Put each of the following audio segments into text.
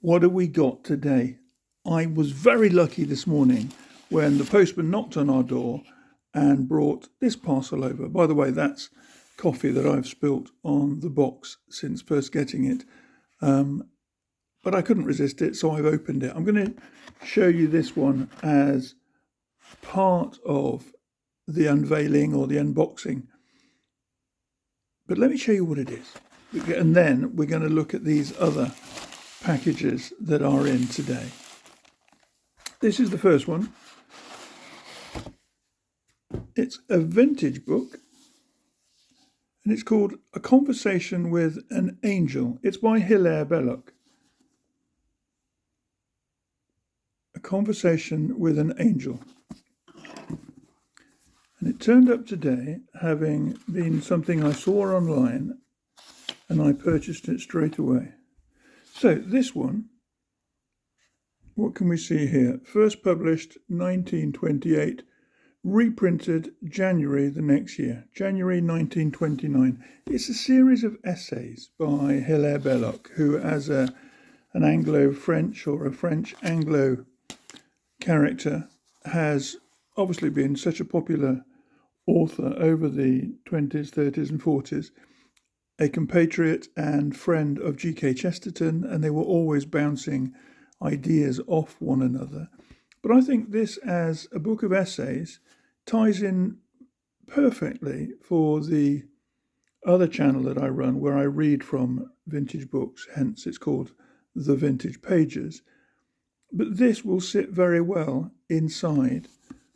What have we got today? I was very lucky this morning when the postman knocked on our door and brought this parcel over. By the way, that's coffee that I've spilt on the box since first getting it. But I couldn't resist it, so I've opened it. I'm going to show you this one as part of the unveiling or the unboxing. But let me show you what it is. And then we're going to look at these other packages that are in today. This is the first one. It's a vintage book, and it's called A Conversation with an Angel. It's by Hilarie Belloc. A Conversation with an Angel. And it turned up today having been something I saw online, and I purchased it straight away. So this one, what can we see here? First published 1928, reprinted January the next year, January 1929. It's a series of essays by Hilarie Belloc, who as an Anglo-French or a French-Anglo character has obviously been such a popular author over the 20s, 30s and 40s. A compatriot and friend of G.K. Chesterton, and they were always bouncing ideas off one another. But I think this, as a book of essays, ties in perfectly for the other channel that I run, where I read from vintage books, hence it's called The Vintage Pages. But this will sit very well inside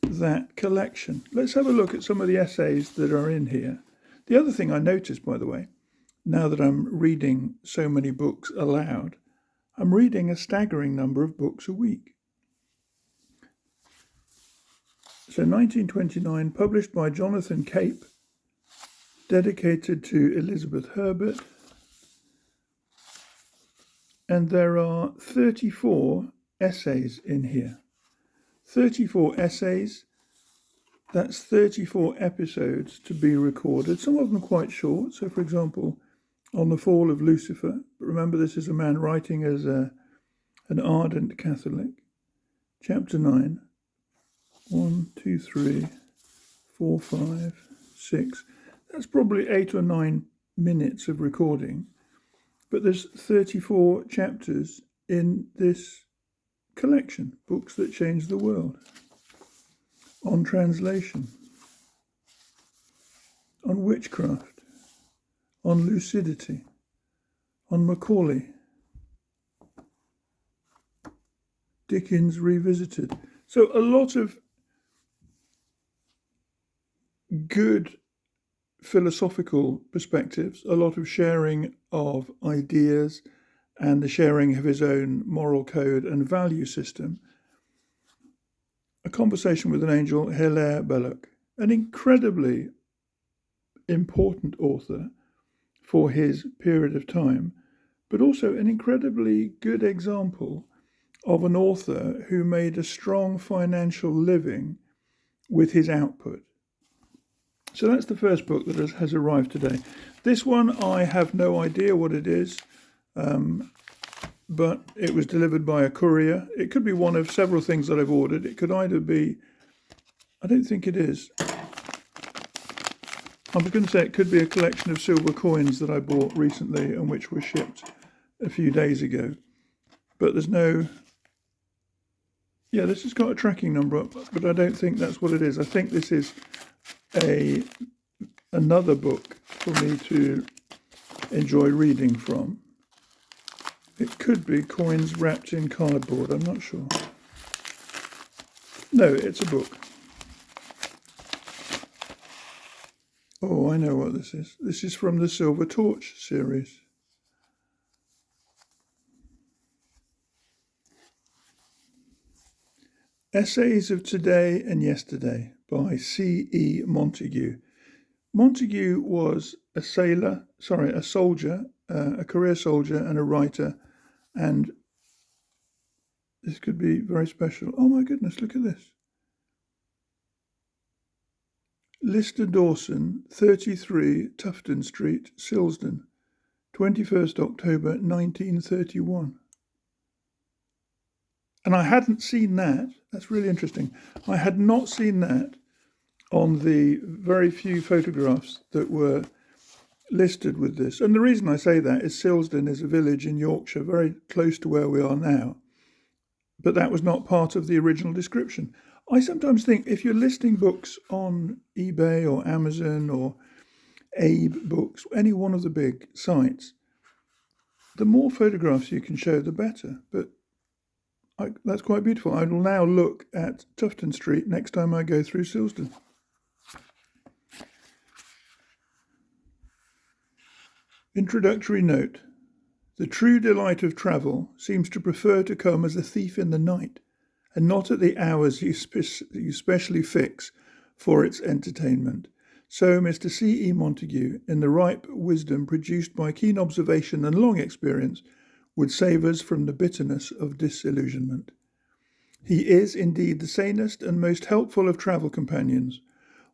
that collection. Let's have a look at some of the essays that are in here. The other thing I noticed, by the way, now that I'm reading so many books aloud, I'm reading a staggering number of books a week. So 1929, published by Jonathan Cape, dedicated to Elizabeth Herbert. And there are 34 essays in here. 34 essays, that's 34 episodes to be recorded, some of them quite short. So, for example, on the fall of Lucifer. But remember, this is a man writing as an ardent Catholic. Chapter 9. 1, 2, 3, 4, 5, 6. That's probably 8 or 9 minutes of recording. But there's 34 chapters in this collection, Books That Change the World. On translation. On witchcraft. On lucidity, on Macaulay, Dickens revisited. So a lot of good philosophical perspectives, a lot of sharing of ideas and the sharing of his own moral code and value system. A Conversation with an Angel, Hilarie Belloc, an incredibly important author for his period of time, but also an incredibly good example of an author who made a strong financial living with his output. So that's the first book that has arrived today. This one, I have no idea what it is, but it was delivered by a courier. It could be one of several things that I've ordered. It could either be, I don't think it is, I was going to say it could be a collection of silver coins that I bought recently and which were shipped a few days ago. But there's no... Yeah, this has got a tracking number up, but I don't think that's what it is. I think this is another book for me to enjoy reading from. It could be coins wrapped in cardboard, I'm not sure. No, it's a book. Oh, I know what this is. This is from the Silver Torch series. Essays of Today and Yesterday by C.E Montague. Montague was a soldier, a career soldier and a writer, and this could be very special. Oh my goodness, look at this. Lister Dawson, 33 Tufton Street, Silsden, 21st October 1931. And I hadn't seen that. That's really interesting. I had not seen that on the very few photographs that were listed with this. And the reason I say that is Silsden is a village in Yorkshire, very close to where we are now. But that was not part of the original description. I sometimes think if you're listing books on eBay or Amazon or Abe Books, any one of the big sites, the more photographs you can show, the better. But that's quite beautiful. I will now look at Tufton Street next time I go through Silsden. Introductory note. The true delight of travel seems to prefer to come as a thief in the night, and not at the hours you specially fix for its entertainment. So Mr. C.E Montague, in the ripe wisdom produced by keen observation and long experience, would save us from the bitterness of disillusionment. He is indeed the sanest and most helpful of travel companions,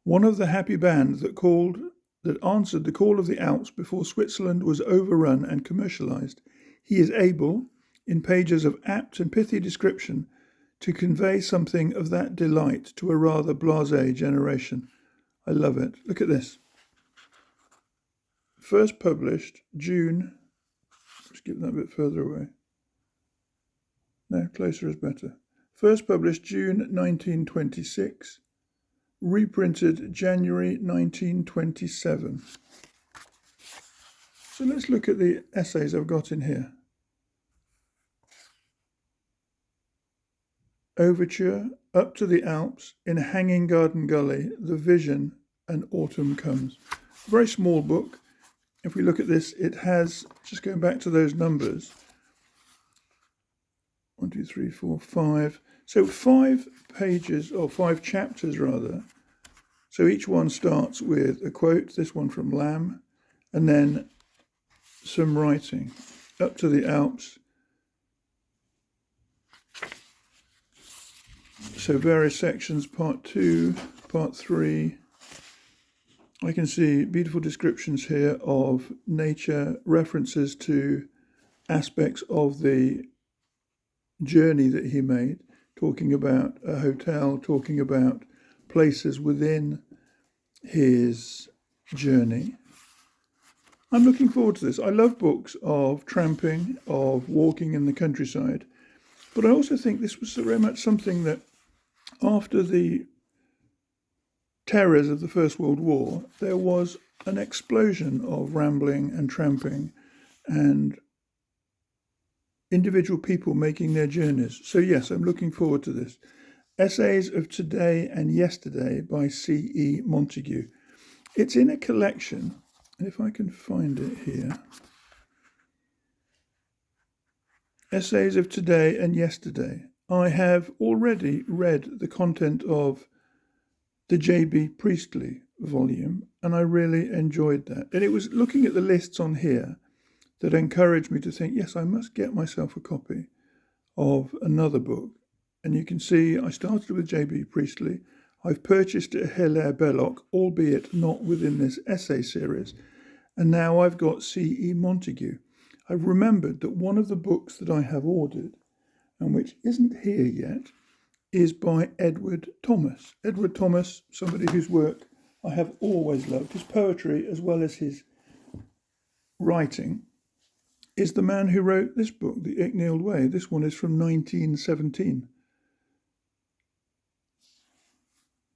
one of the happy band that answered the call of the Alps before Switzerland was overrun and commercialized. He is able, in pages of apt and pithy description, to convey something of that delight to a rather blasé generation. I love it. Look at this. First published June. Let's get that a bit further away. No, closer is better. First published June 1926. Reprinted January 1927. So let's look at the essays I've got in here. Overture, Up to the Alps, In Hanging Garden Gully, The Vision, and Autumn Comes. Very small book. If we look at this, it has, just going back to those numbers, 1, 2, 3, 4, 5. So 5 pages, or 5 chapters rather. So each one starts with a quote, this one from Lamb, and then some writing. Up to the Alps. So various sections, part 2, part 3. I can see beautiful descriptions here of nature, references to aspects of the journey that he made, talking about a hotel, talking about places within his journey. I'm looking forward to this. I love books of tramping, of walking in the countryside, but I also think this was very much something that after the terrors of the First World War, there was an explosion of rambling and tramping and individual people making their journeys. So yes, I'm looking forward to this. Essays of Today and Yesterday by C.E Montague. It's in a collection, and if I can find it here. Essays of Today and Yesterday. I have already read the content of the J.B. Priestley volume, and I really enjoyed that. And it was looking at the lists on here that encouraged me to think, yes, I must get myself a copy of another book. And you can see I started with J.B. Priestley. I've purchased Hilarie Belloc, albeit not within this essay series. And now I've got C.E Montague. I've remembered that one of the books that I have ordered, and which isn't here yet, is by Edward Thomas. Edward Thomas, somebody whose work I have always loved, his poetry as well as his writing, is the man who wrote this book, The Icknield Way. This one is from 1917.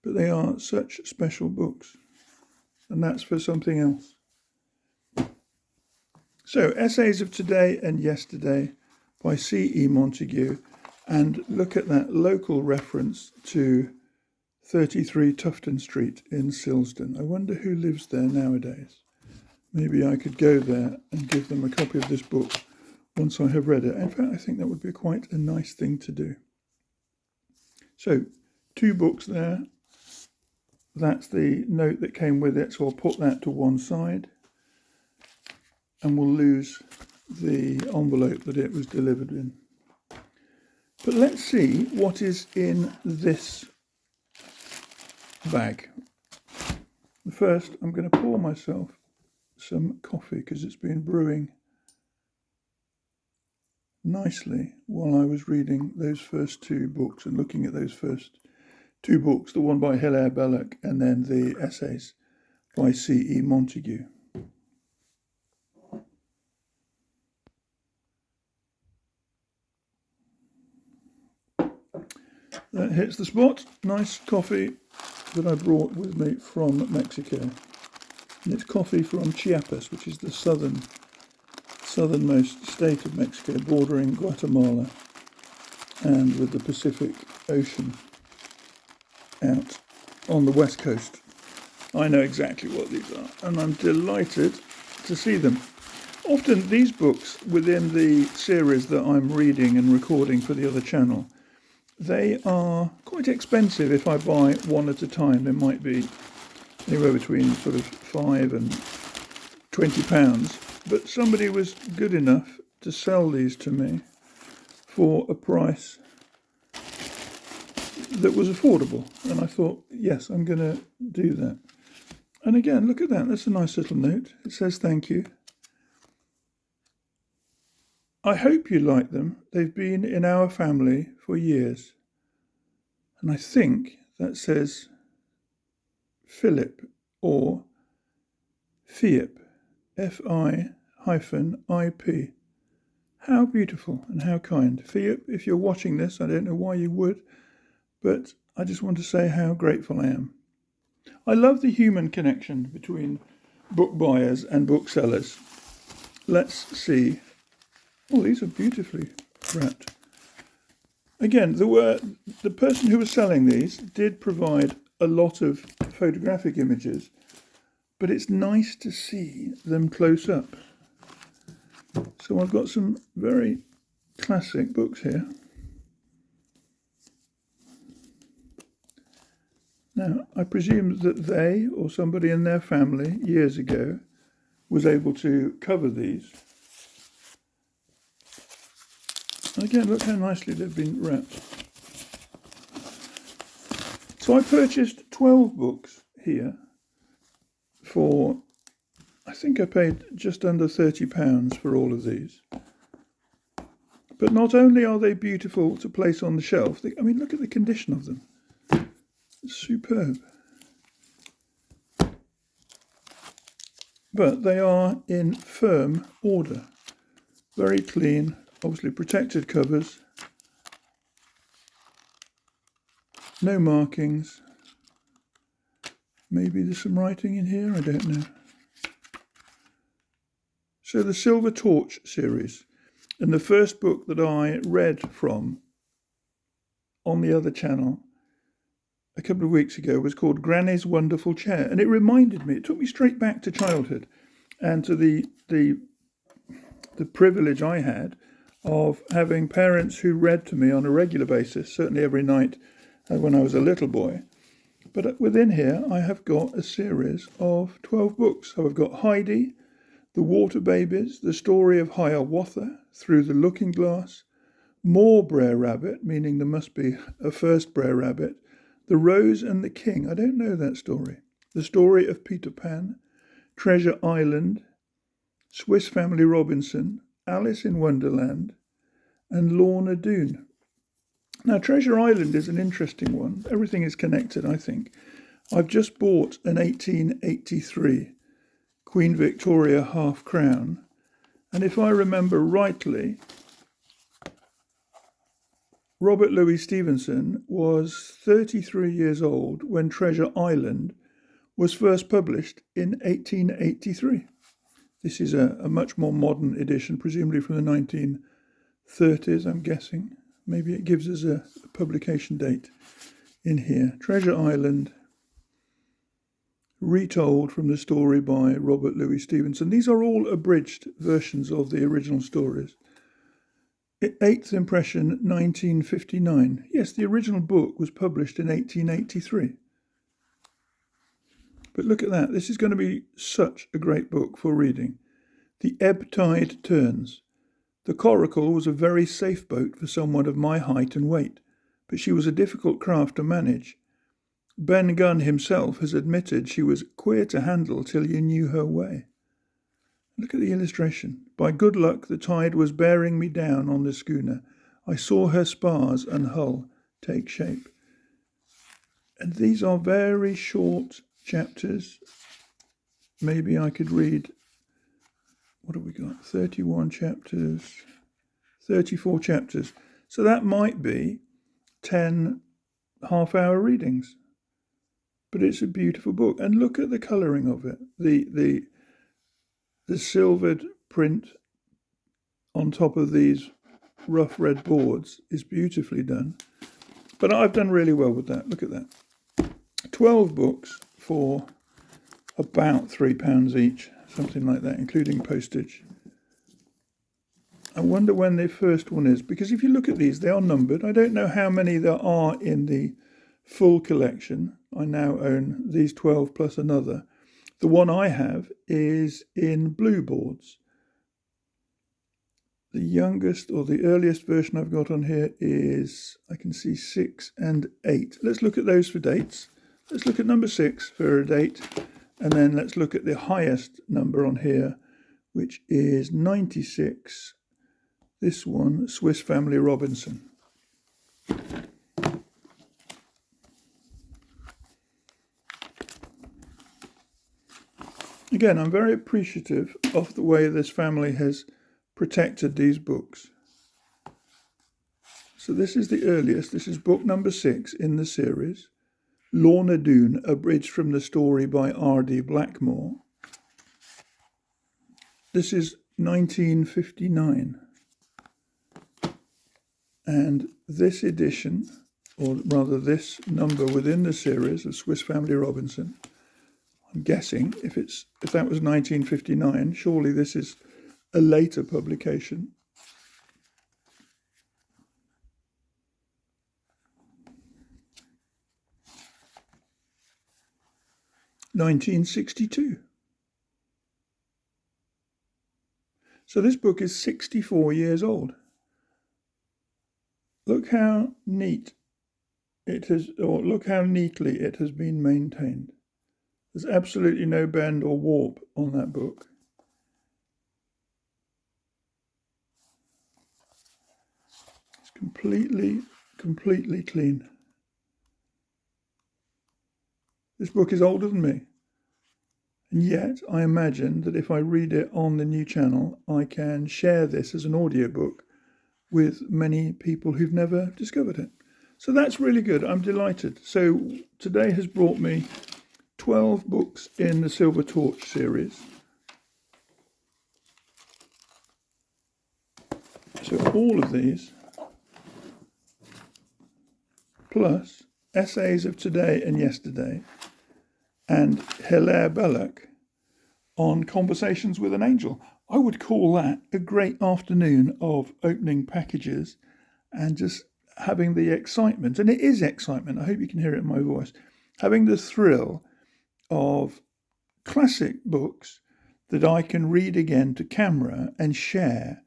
But they are such special books, and that's for something else. So, Essays of Today and Yesterday by C.E Montague, and look at that local reference to 33 Tufton Street in Silsden. I wonder who lives there nowadays. Maybe I could go there and give them a copy of this book once I have read it. In fact, I think that would be quite a nice thing to do. So, 2 books there. That's the note that came with it, so I'll put that to one side. And we'll lose the envelope that it was delivered in. But let's see what is in this bag. First, I'm going to pour myself some coffee because it's been brewing nicely while I was reading those first two books and looking at those first two books, the one by Hilarie Belloc and then the essays by C.E Montague. That hits the spot. Nice coffee that I brought with me from Mexico. And it's coffee from Chiapas, which is the southernmost state of Mexico, bordering Guatemala and with the Pacific Ocean out on the west coast. I know exactly what these are, and I'm delighted to see them. Often these books within the series that I'm reading and recording for the other channel, they are quite expensive if I buy one at a time. They might be anywhere between sort of £5 and £20, but somebody was good enough to sell these to me for a price that was affordable, and I thought, yes, I'm going to do that. And again, look at that. That's a nice little note. It says thank you. I hope you like them. They've been in our family for years. And I think that says Philip or Phiep, F-I-IP. How beautiful and how kind. Phiep, if you're watching this, I don't know why you would, but I just want to say how grateful I am. I love the human connection between book buyers and booksellers. Let's see. Oh, these are beautifully wrapped. Again, the person who was selling these did provide a lot of photographic images, but it's nice to see them close up. So I've got some very classic books here. Now, I presume that they or somebody in their family years ago was able to cover these. Again, look how nicely they've been wrapped. So I purchased 12 books here for, I think I paid just under £30 for all of these. But not only are they beautiful to place on the shelf, look at the condition of them. It's superb. But they are in firm order. Very clean, obviously protected covers. No markings. Maybe there's some writing in here, I don't know. So the Silver Torch series. And the first book that I read from on the other channel a couple of weeks ago was called Granny's Wonderful Chair. And it reminded me, it took me straight back to childhood and to the privilege I had of having parents who read to me on a regular basis, certainly every night when I was a little boy. But within here, I have got a series of 12 books. So I've got Heidi, The Water Babies, The Story of Hiawatha, Through the Looking Glass, More Brer Rabbit, meaning there must be a first Brer Rabbit, The Rose and the King, I don't know that story, The Story of Peter Pan, Treasure Island, Swiss Family Robinson, Alice in Wonderland, and Lorna Doone. Now, Treasure Island is an interesting one. Everything is connected, I think. I've just bought an 1883 Queen Victoria half crown, and if I remember rightly, Robert Louis Stevenson was 33 years old when Treasure Island was first published in 1883. This is a much more modern edition, presumably from the 1930s, I'm guessing. Maybe it gives us a publication date in here. Treasure Island, retold from the story by Robert Louis Stevenson. These are all abridged versions of the original stories. 8th impression, 1959. Yes, the original book was published in 1883. But look at that. This is going to be such a great book for reading. The Ebb Tide Turns. The Coracle was a very safe boat for someone of my height and weight, but she was a difficult craft to manage. Ben Gunn himself has admitted she was queer to handle till you knew her way. Look at the illustration. By good luck, the tide was bearing me down on the schooner. I saw her spars and hull take shape. And these are very short chapters. Maybe I could read, what have we got? 31 chapters, 34 chapters. So that might be 10 half-hour readings. But it's a beautiful book. And look at the colouring of it. The silvered print on top of these rough red boards is beautifully done. But I've done really well with that. Look at that. 12 books for about £3 each, something like that, including postage. I wonder when the first one is, because if you look at these, they are numbered. I don't know how many there are in the full collection. I now own these 12 plus another. The one I have is in blue boards. The youngest or the earliest version I've got on here is, I can see 6 and 8. Let's look at those for dates. Let's look at number 6 for a date. And then let's look at the highest number on here, which is 96. This one, Swiss Family Robinson. Again, I'm very appreciative of the way this family has protected these books. So this is the earliest. This is book number 6 in the series. Lorna Doone, abridged from the story by R.D. Blackmore. This is 1959. And this edition, or rather this number within the series of Swiss Family Robinson, I'm guessing if that was 1959, surely this is a later publication. (1962). So this book is 64 years old. Look how neat it has, or look how neatly it has been maintained. There's absolutely no bend or warp on that book. It's completely clean. This book is older than me. And yet I imagine that if I read it on the new channel, I can share this as an audiobook with many people who've never discovered it. So that's really good. I'm delighted. So today has brought me 12 books in the Silver Torch series. So all of these, plus essays of today and yesterday, and Hilaire Belloc on Conversations with an Angel. I would call that a great afternoon of opening packages and just having the excitement, and it is excitement, I hope you can hear it in my voice, having the thrill of classic books that I can read again to camera and share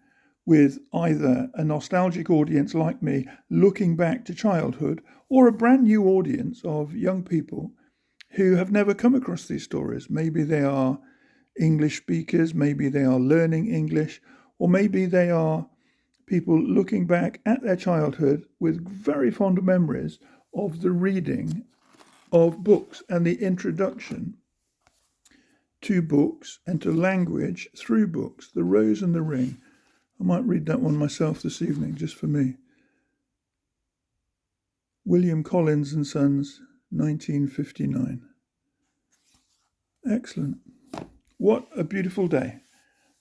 with either a nostalgic audience like me looking back to childhood, or a brand new audience of young people who have never come across these stories. Maybe they are English speakers, maybe they are learning English, or maybe they are people looking back at their childhood with very fond memories of the reading of books and the introduction to books and to language through books. The Rose and the Ring. I might read that one myself this evening, just for me. William Collins and Sons, 1959. Excellent. What a beautiful day.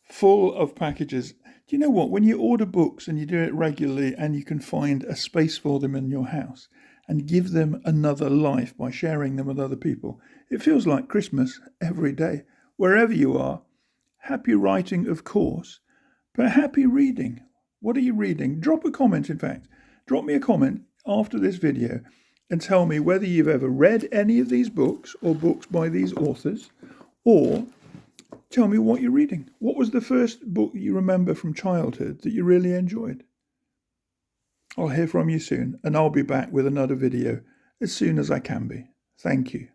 Full of packages. Do you know what? When you order books and you do it regularly and you can find a space for them in your house and give them another life by sharing them with other people, it feels like Christmas every day. Wherever you are, happy writing, of course, but happy reading. What are you reading? Drop a comment, in fact. Drop me a comment after this video and tell me whether you've ever read any of these books or books by these authors, or tell me what you're reading. What was the first book you remember from childhood that you really enjoyed? I'll hear from you soon, and I'll be back with another video as soon as I can be. Thank you.